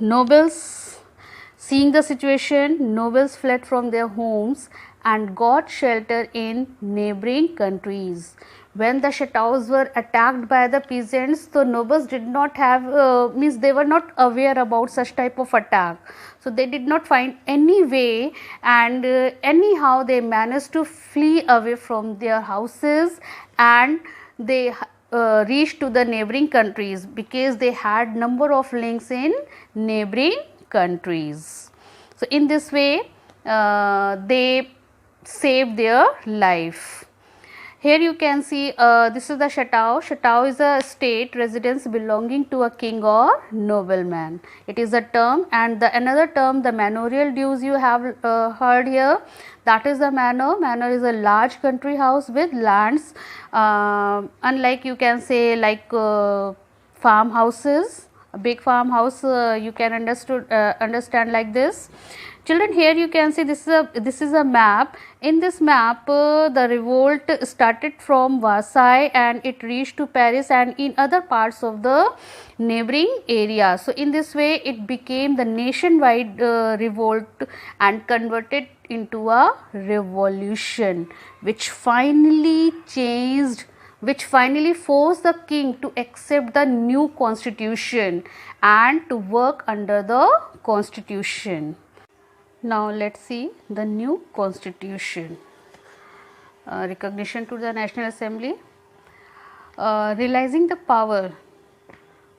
Nobles, seeing the situation, nobles fled from their homes and got shelter in neighboring countries. When the chateaus were attacked by the peasants, the nobles did not have means they were not aware about such type of attack, so they did not find any way, and anyhow they managed to flee away from their houses, and they reached to the neighboring countries because they had number of links in neighboring countries. So in this way they saved their life. Here you can see this is the chateau. Chateau is a state residence belonging to a king or nobleman. It is a term, and the another term, the manorial dues, you have heard here. That is the manor. Manor is a large country house with lands, unlike you can say like farmhouses. A big farmhouse you can understand like this. Children, here you can see this is a map. In this map the revolt started from Versailles and it reached to Paris and in other parts of the neighboring area. So in this way it became the nationwide revolt and converted into a revolution, which finally forced the king to accept the new constitution and to work under the constitution. Now let us see the new constitution. Recognition to the National Assembly. Realizing the power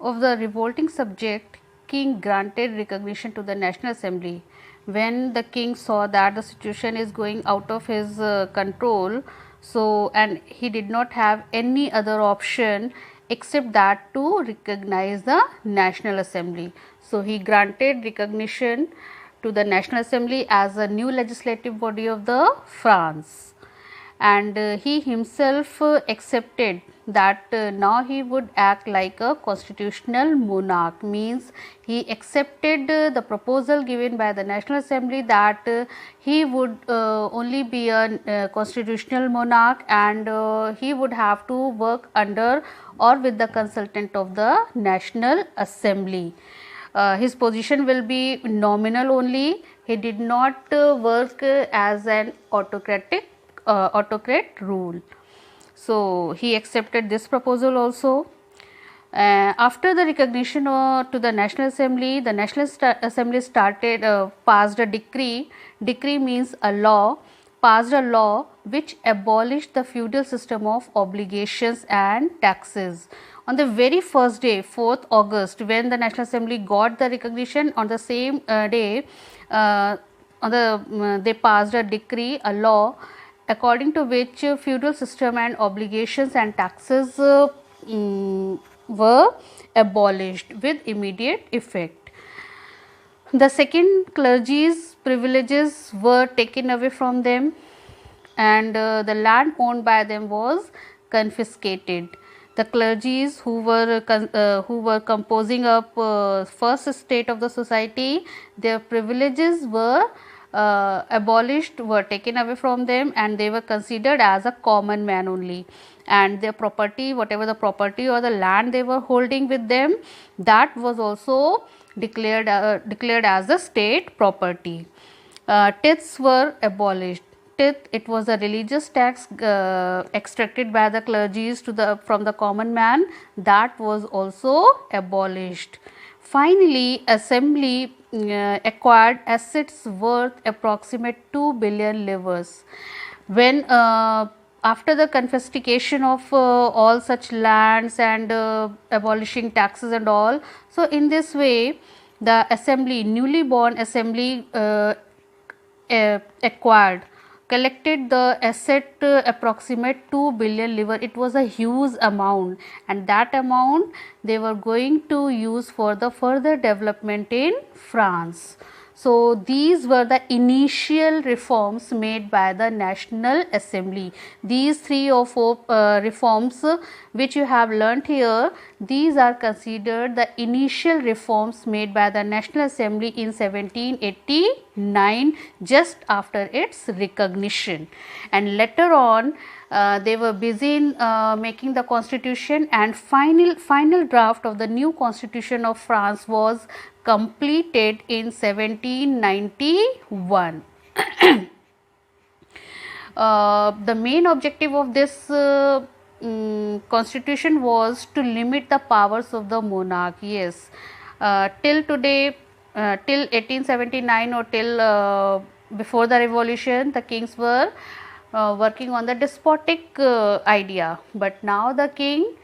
of the revolting subject, king granted recognition to the National Assembly. When the king saw that the situation is going out of his control, so and he did not have any other option except that to recognize the National Assembly. So he granted recognition to the National Assembly as a new legislative body of the France, and he himself accepted that now he would act like a constitutional monarch, means he accepted the proposal given by the National Assembly that he would only be a constitutional monarch, and he would have to work under or with the consultant of the National Assembly. His position will be nominal only. He did not work as an autocrat rule. So he accepted this proposal also. After the recognition to the National Assembly, the National Assembly passed a decree. Decree means a law. Passed a law which abolished the feudal system of obligations and taxes. On the very first day, 4th August, when the National Assembly got the recognition, on the same day they passed a decree, a law, according to which feudal system and obligations and taxes were abolished with immediate effect. The second, clergy's privileges were taken away from them, and the land owned by them was confiscated. The clergies who were composing up first state of the society, their privileges were abolished, were taken away from them, and they were considered as a common man only, and their property, whatever the property or the land they were holding with them, that was also declared as a state property. Tithes were abolished. It was a religious tax extracted by the clergies from the common man, that was also abolished. Finally, Assembly acquired assets worth approximate 2 billion livres. When after the confiscation of all such lands and abolishing taxes and all, so in this way the assembly, newly born assembly collected the asset approximate 2 billion livres. It was a huge amount, and that amount they were going to use for the further development in France. So these were the initial reforms made by the National Assembly. These 3 or 4 reforms which you have learnt here, these are considered the initial reforms made by the National Assembly in 1789, just after its recognition. And later on They were busy in making the constitution, and final draft of the new constitution of France was completed in 1791. The main objective of this constitution was to limit the powers of the monarch. Yes, till today, till 1879 or till before the revolution, the kings were working on the despotic idea, but now the king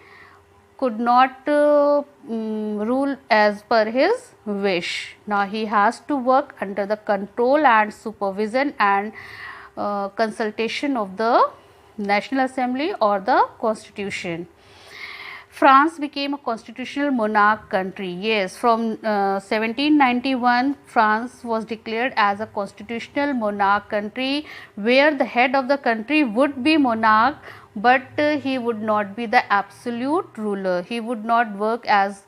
could not rule as per his wish. Now he has to work under the control and supervision and consultation of the National Assembly or the Constitution. France became a constitutional monarch country. Yes, from 1791, France was declared as a constitutional monarch country, where the head of the country would be monarch, but he would not be the absolute ruler. He would not work as